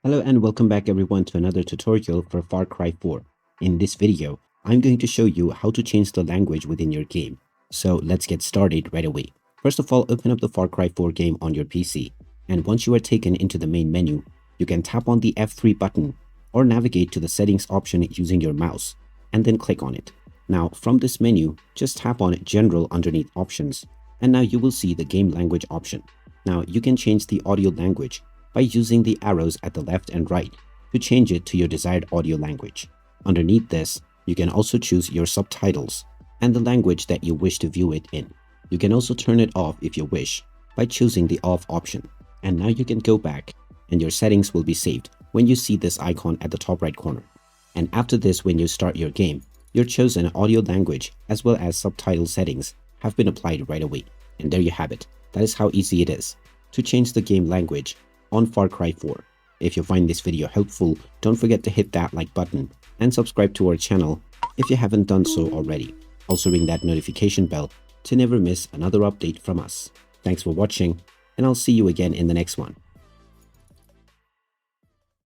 Hello and welcome back everyone to another tutorial for Far Cry 4. In this video, I'm going to show you how to change the language within your game. So let's get started right away. First of all, open up the Far Cry 4 game on your PC. And once you are taken into the main menu, you can tap on the F3 button or navigate to the settings option using your mouse and then click on it. Now from this menu, just tap on General underneath Options and now you will see the game language option. Now you can change the audio language by using the arrows at the left and right to change it to your desired audio language. Underneath this, you can also choose your subtitles and the language that you wish to view it in. You can also turn it off if you wish by choosing the off option. And now you can go back and your settings will be saved when you see this icon at the top right corner. And after this, when you start your game, your chosen audio language as well as subtitle settings have been applied right away. And there you have it. That is how easy it is to change the game language on Far Cry 4. If you find this video helpful, don't forget to hit that like button and subscribe to our channel if you haven't done so already. Also ring that notification bell to never miss another update from us. Thanks for watching, and I'll see you again in the next one.